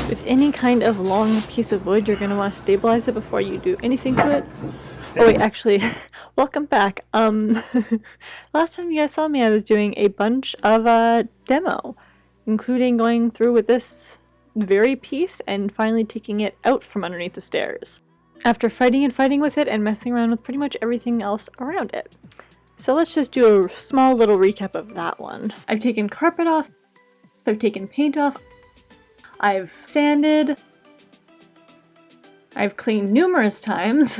With any kind of long piece of wood, you're going to want to stabilize it before you do anything to it. Oh wait, actually, welcome back. Last time you guys saw me, I was doing a bunch of demo, including going through with this very piece and finally taking it out from underneath the stairs, after fighting and fighting with it and messing around with pretty much everything else around it. So let's just do a small little recap of that one. I've taken carpet off, I've taken paint off, I've sanded, I've cleaned numerous times,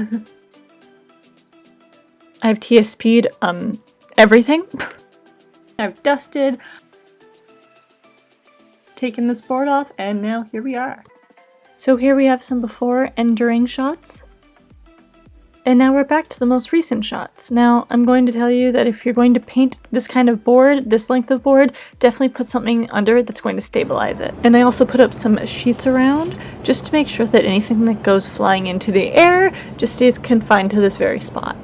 I've TSP'd everything, I've dusted, taken this board off, and now here we are. So here we have some before and during shots. And now we're back to the most recent shots. Now, I'm going to tell you that if you're going to paint this kind of board, this length of board, definitely put something under it that's going to stabilize it. And I also put up some sheets around, just to make sure that anything that goes flying into the air just stays confined to this very spot.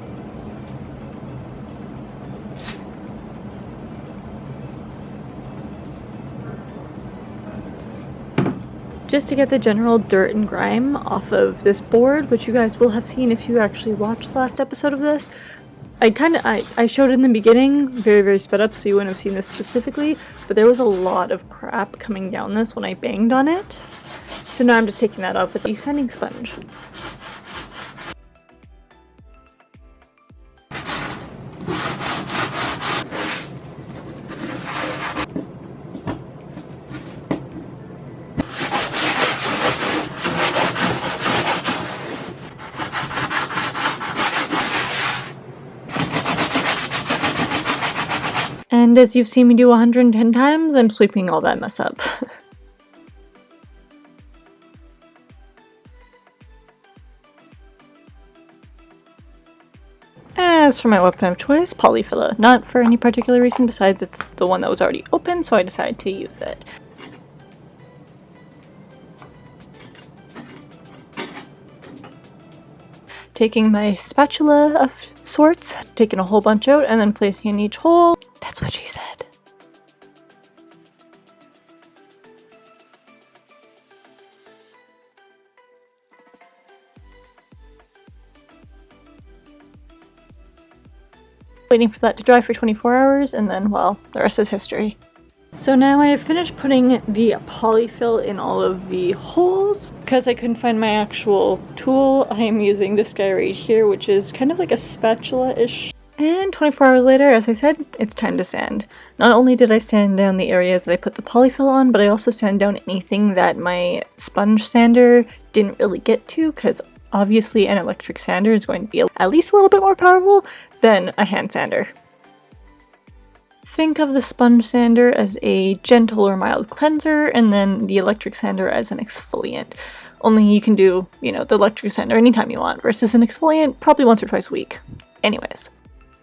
Just to get the general dirt and grime off of this board, which you guys will have seen if you actually watched the last episode of this. I showed it in the beginning, very sped up, so you wouldn't have seen this specifically, but there was a lot of crap coming down this when I banged on it. So now I'm just taking that off with a sanding sponge. And as you've seen me do 110 times, I'm sweeping all that mess up. As for my weapon of choice, polyfill. Not for any particular reason besides it's the one that was already open, so I decided to use it. Taking my spatula of sorts, taking a whole bunch out, and then placing in each hole. That's what she said. Waiting for that to dry for 24 hours, and then, well, the rest is history. So now I have finished putting the polyfill in all of the holes. Because I couldn't find my actual tool, I am using this guy right here, which is kind of like a spatula-ish. And 24 hours later, as I said, it's time to sand. Not only did I sand down the areas that I put the polyfill on, but I also sand down anything that my sponge sander didn't really get to, because obviously an electric sander is going to be at least a little bit more powerful than a hand sander. Think of the sponge sander as a gentle or mild cleanser, and then the electric sander as an exfoliant. Only you can do, you know, the electric sander anytime you want, versus an exfoliant probably once or twice a week. Anyways.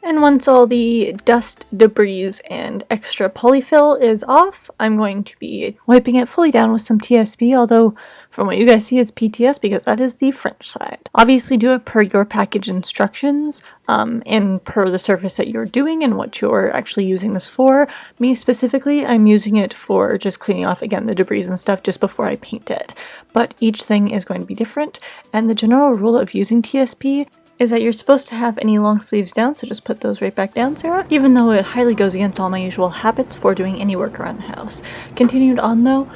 And once all the dust, debris, and extra polyfill is off, I'm going to be wiping it fully down with some TSP, although from what you guys see it's PTS because that is the French side. Obviously do it per your package instructions, and per the surface that you're doing and what you're actually using this for. Me specifically, I'm using it for just cleaning off, again, the debris and stuff just before I paint it. But each thing is going to be different, and the general rule of using TSP is that you're supposed to have any long sleeves down, so just put those right back down, Sarah, even though it highly goes against all my usual habits for doing any work around the house. Continued on though,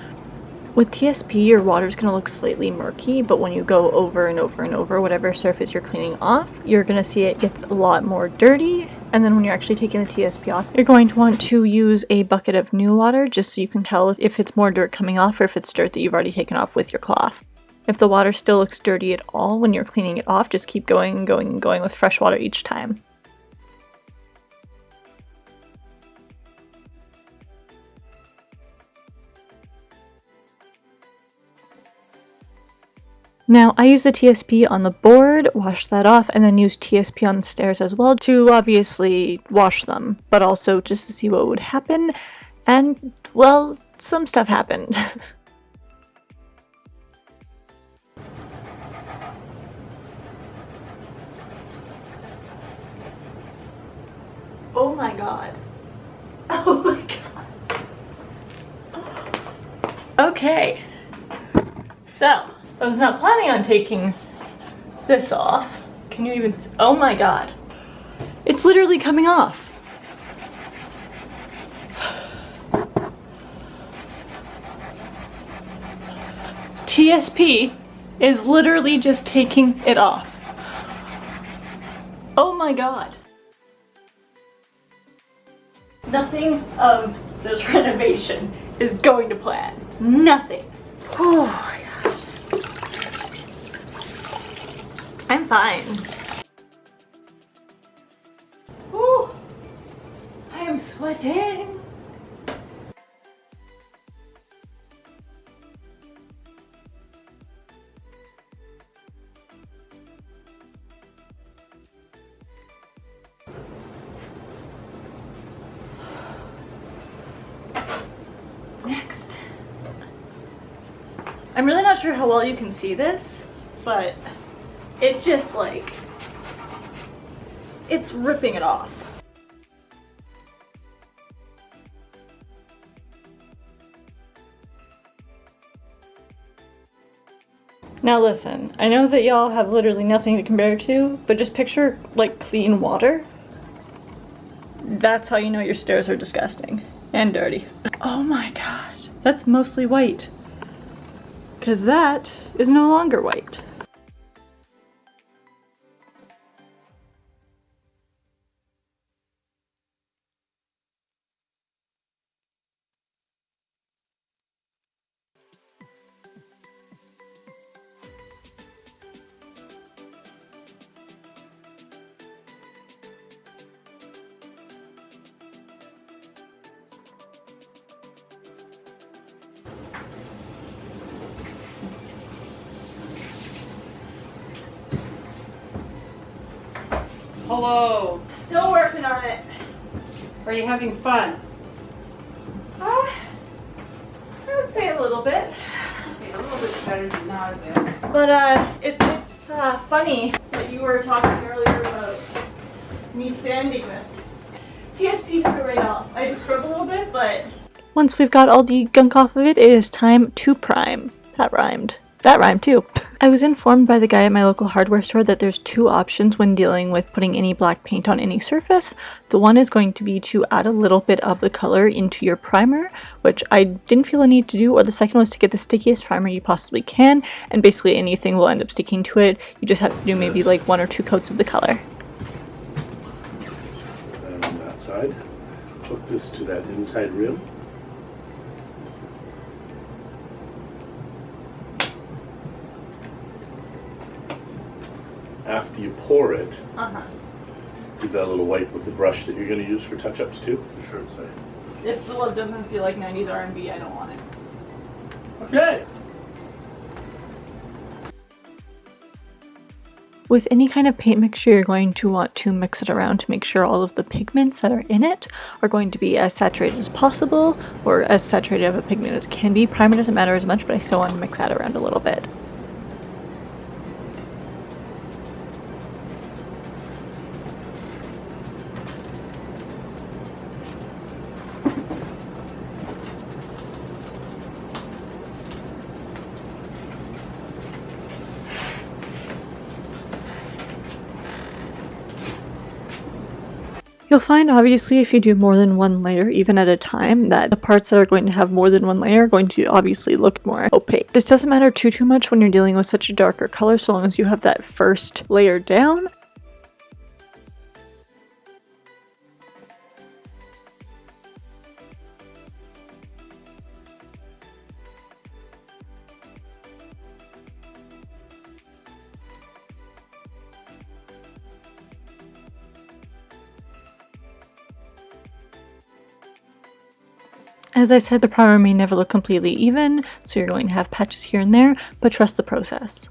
with TSP your water's going to look slightly murky, but when you go over and over and over whatever surface you're cleaning off, you're going to see it gets a lot more dirty, and then when you're actually taking the TSP off, you're going to want to use a bucket of new water just so you can tell if it's more dirt coming off or if it's dirt that you've already taken off with your cloth. If the water still looks dirty at all when you're cleaning it off, just keep going and going and going with fresh water each time. Now, I use the TSP on the board, wash that off, and then use TSP on the stairs as well to obviously wash them, but also just to see what would happen. And, well, some stuff happened. Oh my god. Oh my god. Okay. So, I was not planning on taking this off. Can you even, oh my god. It's literally coming off. TSP is literally just taking it off. Oh my god. Nothing of this renovation is going to plan. Nothing. Oh my god. I'm fine. Whew. I am sweating. Next. I'm really not sure how well you can see this, but it just like, it's ripping it off. Now listen, I know that y'all have literally nothing to compare to, but just picture like clean water. That's how you know your stairs are disgusting and dirty. Oh my gosh, that's mostly white. 'Cause that is no longer white. Hello. Still working on it. Are you having fun? I would say a little bit. Okay, a little bit better than not a bit. But it's funny that you were talking earlier about me sanding this. TSP took it right off. I had to scrub a little bit, but once we've got all the gunk off of it, it is time to prime. That rhymed. That rhymed too. I was informed by the guy at my local hardware store that there's two options when dealing with putting any black paint on any surface. The one is going to be to add a little bit of the color into your primer, which I didn't feel a need to do, or the second was to get the stickiest primer you possibly can, and basically anything will end up sticking to it. You just have to do maybe like 1 or 2 coats of the color. And on that side, hook this to that inside rim. After you pour it, do that little wipe with the brush that you're going to use for touch-ups too. For sure, sorry. If the love doesn't feel like 90s R&B, I don't want it. Okay. With any kind of paint mixture, you're going to want to mix it around to make sure all of the pigments that are in it are going to be as saturated as possible, or as saturated of a pigment as it can be. Primer doesn't matter as much, but I still want to mix that around a little bit. You'll find, obviously, if you do more than one layer, even at a time, that the parts that are going to have more than one layer are going to obviously look more opaque. This doesn't matter too much when you're dealing with such a darker color, so long as you have that first layer down. As I said, the primer may never look completely even, so you're going to have patches here and there, but trust the process.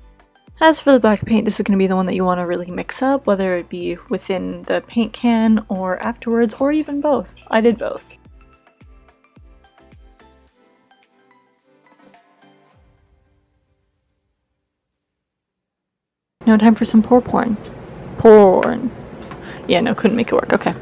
As for the black paint, this is going to be the one that you want to really mix up, whether it be within the paint can or afterwards, or even both. I did both. No time for some porn. Porn. Yeah, no, couldn't make it work. Okay.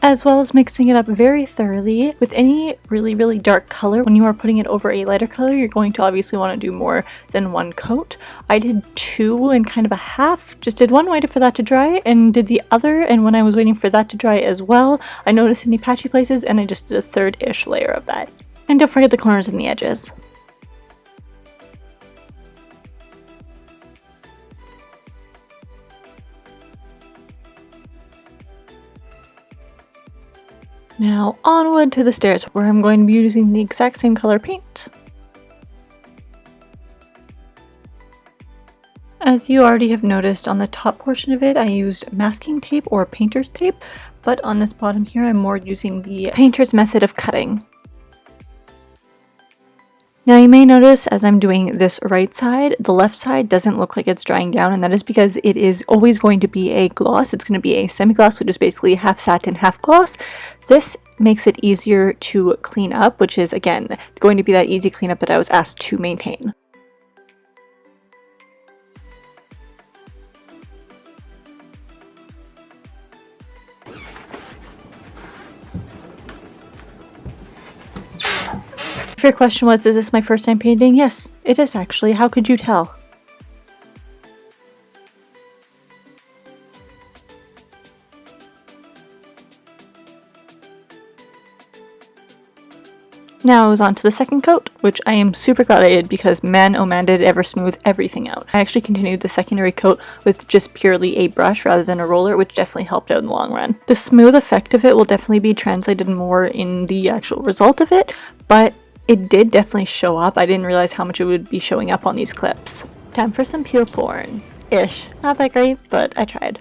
as well as mixing it up very thoroughly. With any really dark color, when you are putting it over a lighter color, you're going to obviously want to do more than one coat. I did 2 and kind of a half, just did one, waited for that to dry, and did the other, and when I was waiting for that to dry as well, I noticed any patchy places and I just did a 3rd-ish layer of that. And don't forget the corners and the edges. Now onward to the stairs, where I'm going to be using the exact same color paint. As you already have noticed, on the top portion of it I used masking tape or painter's tape, but on this bottom here I'm more using the painter's method of cutting. Now you may notice as I'm doing this right side, the left side doesn't look like it's drying down, and that is because it is always going to be a gloss. It's going to be a semi-gloss, which is basically half satin, half gloss. This makes it easier to clean up, which is again going to be that easy cleanup that I was asked to maintain. If your question was, is this my first time painting? Yes, it is actually. How could you tell? Now I was on to the second coat, which I am super glad I did because man oh man did it ever smooth everything out. I actually continued the secondary coat with just purely a brush rather than a roller, which definitely helped out in the long run. The smooth effect of it will definitely be translated more in the actual result of it, but it did definitely show up. I didn't realize how much it would be showing up on these clips. Time for some peel porn-ish. Not that great, but I tried.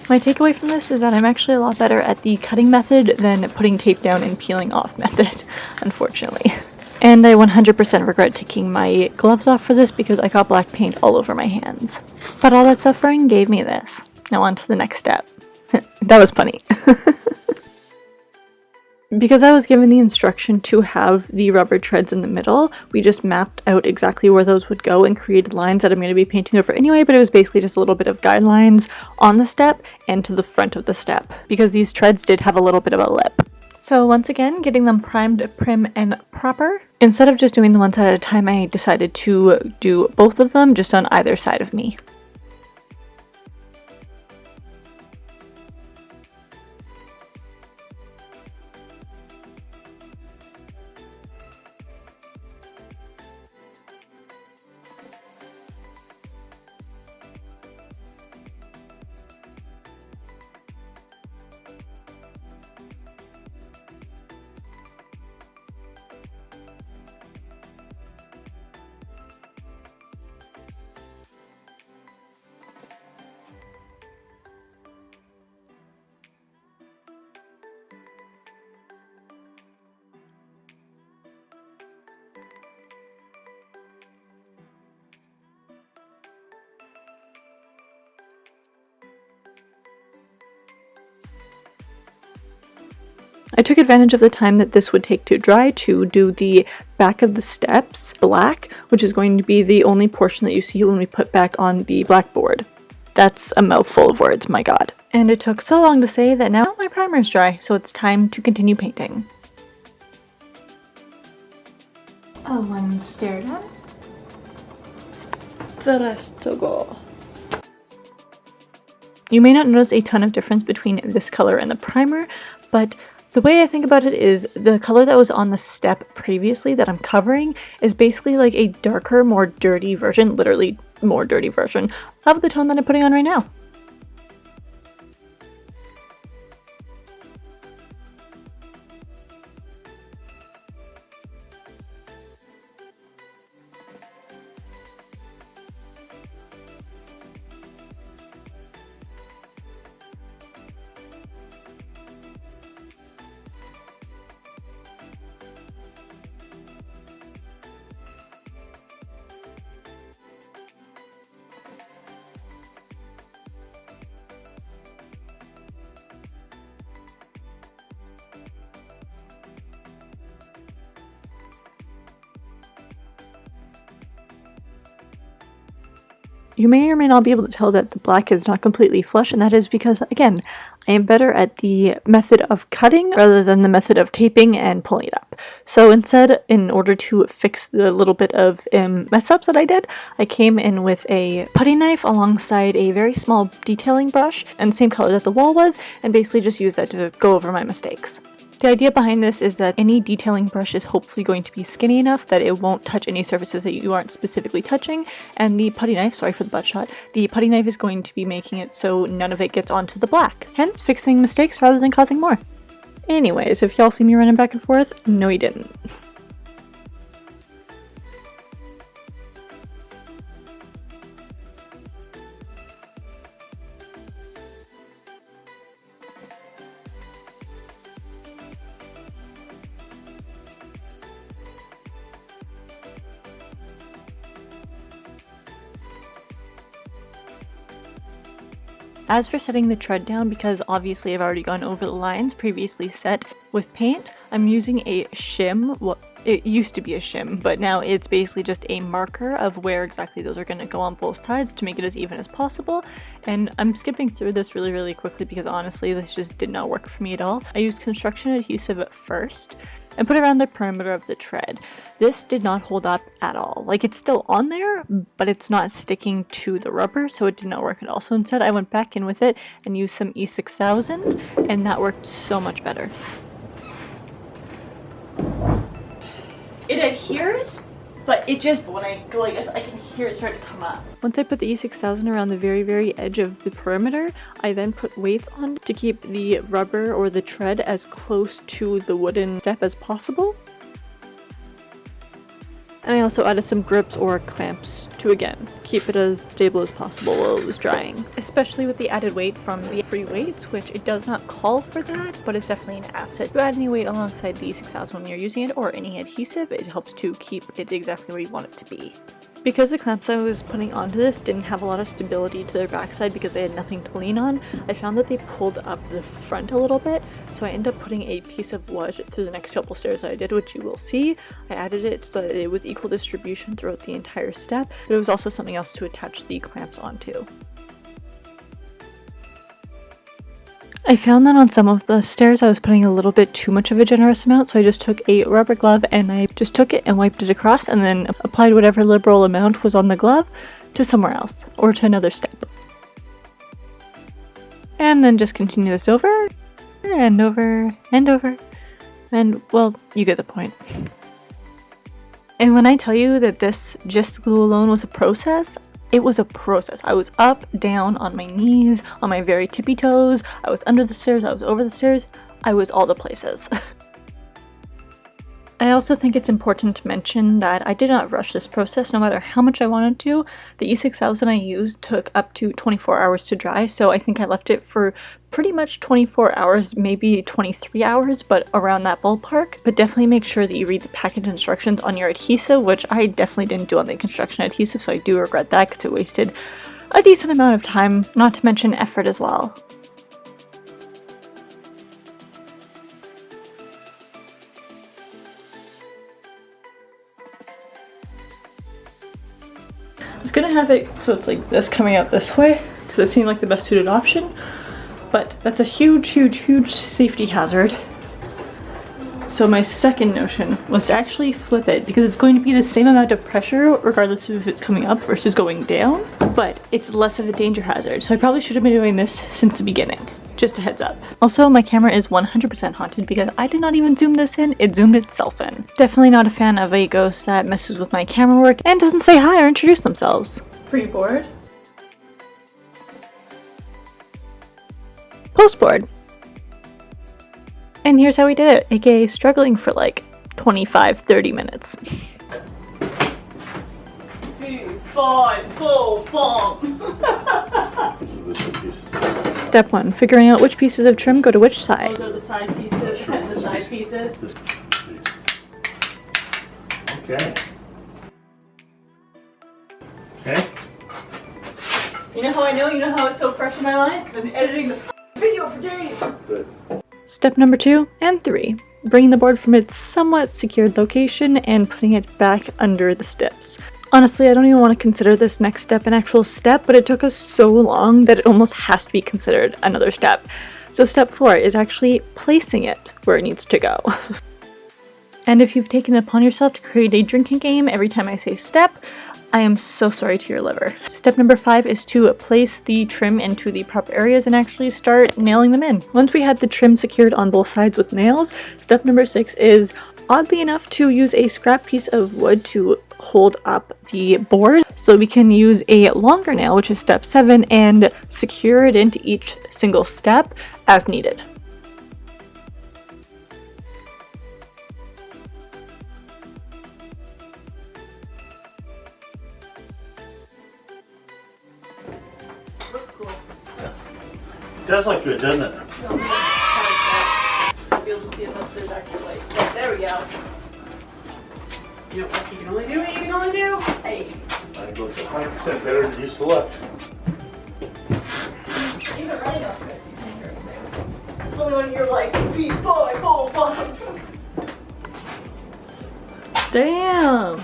My takeaway from this is that I'm actually a lot better at the cutting method than putting tape down and peeling off method, unfortunately. And I 100% regret taking my gloves off for this because I got black paint all over my hands. But all that suffering gave me this. Now on to the next step. That was funny. Because I was given the instruction to have the rubber treads in the middle, we just mapped out exactly where those would go and created lines that I'm going to be painting over anyway, but it was basically just a little bit of guidelines on the step and to the front of the step, because these treads did have a little bit of a lip. So once again, getting them primed, prim, and proper. Instead of just doing them one side at a time, I decided to do both of them just on either side of me. I took advantage of the time that this would take to dry to do the back of the steps black, which is going to be the only portion that you see when we put back on the blackboard. That's a mouthful of words, my god. And it took so long to say that now my primer is dry, so it's time to continue painting. Oh, one stair done. The rest to go. You may not notice a ton of difference between this color and the primer, but the way I think about it is the color that was on the step previously that I'm covering is basically like a darker, more dirty version, literally more dirty version of the tone that I'm putting on right now. You may or may not be able to tell that the black is not completely flush, and that is because, again, I am better at the method of cutting rather than the method of taping and pulling it up. So instead, in order to fix the little bit of mess ups that I did, I came in with a putty knife alongside a very small detailing brush and the same color that the wall was, and basically just used that to go over my mistakes. The idea behind this is that any detailing brush is hopefully going to be skinny enough that it won't touch any surfaces that you aren't specifically touching, and the putty knife, sorry for the butt shot, the putty knife is going to be making it so none of it gets onto the black, hence fixing mistakes rather than causing more. Anyways, if y'all see me running back and forth, no you didn't. As for setting the tread down, because obviously I've already gone over the lines previously set with paint, I'm using a shim. Well, it used to be a shim, but now it's basically just a marker of where exactly those are going to go on both sides to make it as even as possible. And I'm skipping through this really quickly because honestly this just did not work for me at all. I used construction adhesive at first and put around the perimeter of the tread. This did not hold up at all. Like, it's still on there, but it's not sticking to the rubber, so it did not work at all. So instead I went back in with it and used some E6000, and that worked so much better. It adheres, but it just, when I go like this, I can hear it start to come up. Once I put the E6000 around the very edge of the perimeter, I then put weights on to keep the rubber or the tread as close to the wooden step as possible. And I also added some grips or clamps to, again, keep it as stable as possible while it was drying. Especially with the added weight from the free weights, which it does not call for that, but it's definitely an asset. To add any weight alongside the E6000 when you're using it, or any adhesive, it helps to keep it exactly where you want it to be. Because the clamps I was putting onto this didn't have a lot of stability to their backside because they had nothing to lean on, I found that they pulled up the front a little bit, so I ended up putting a piece of wood through the next couple stairs that I did, which you will see. I added it so that it was equal distribution throughout the entire step, but it was also something else to attach the clamps onto. I found that on some of the stairs I was putting a little bit too much of a generous amount, so I just took a rubber glove and I just took it and wiped it across and then applied whatever liberal amount was on the glove to somewhere else, or to another step. And then just continue this over, and over, and over, and well, you get the point. And when I tell you that this just glue alone was a process, it was a process. I was up, down, on my knees, on my very tippy toes, I was under the stairs, I was over the stairs, I was all the places. I also think it's important to mention that I did not rush this process no matter how much I wanted to. The E6000 I used took up to 24 hours to dry, so I think I left it for pretty much 24 hours, maybe 23 hours, but around that ballpark. But definitely make sure that you read the package instructions on your adhesive, which I definitely didn't do on the construction adhesive, so I do regret that because it wasted a decent amount of time, not to mention effort as well. I was gonna have it so it's like this coming out this way because it seemed like the best suited option, but that's a huge safety hazard. So my second notion was to actually flip it because it's going to be the same amount of pressure regardless of if it's coming up versus going down, but it's less of a danger hazard. So I probably should have been doing this since the beginning. Just a heads up. Also, my camera is 100% haunted because I did not even zoom this in, it zoomed itself in. Definitely not a fan of a ghost that messes with my camera work and doesn't say hi or introduce themselves. Pretty bored. Postboard. And here's how we did it, aka struggling for like 25-30 minutes. Step 1. Figuring out which pieces of trim go to which side. Those are the side pieces and the side pieces. Okay. Okay. You know how I know? You know how it's so fresh in my mind? Because I'm editing the video for days! Good. Step number 2 and 3. Bringing the board from its somewhat secured location and putting it back under the steps. Honestly, I don't even want to consider this next step an actual step, but it took us so long that it almost has to be considered another step. So step 4 is actually placing it where it needs to go. And if you've taken it upon yourself to create a drinking game every time I say step, I am so sorry to your liver. Step number 5 is to place the trim into the proper areas and actually start nailing them in. Once we had the trim secured on both sides with nails, step number 6 is, oddly enough, to use a scrap piece of wood to hold up the board so we can use a longer nail, which is step 7, and secure it into each single step as needed. Looks cool. It does look good, doesn't it? I'll be able to see it once there's actually light. Yeah, there we go. You know what you can only do what you can only do? Hey. I think it looks 100% better than it used to look. Even right up there. It's only when you're like, 3, 4, 5. Damn!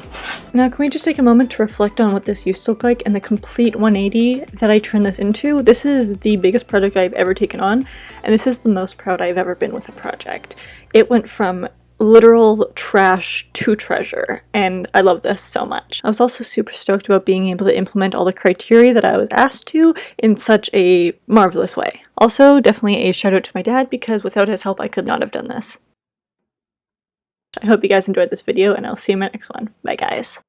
Now can we just take a moment to reflect on what this used to look like and the complete 180 that I turned this into? This is the biggest project I've ever taken on, and this is the most proud I've ever been with a project. It went from literal trash to treasure, and I love this so much. I was also super stoked about being able to implement all the criteria that I was asked to in such a marvelous way. Also, definitely a shout out to my dad because without his help I could not have done this. I hope you guys enjoyed this video, and I'll see you in my next one. Bye guys.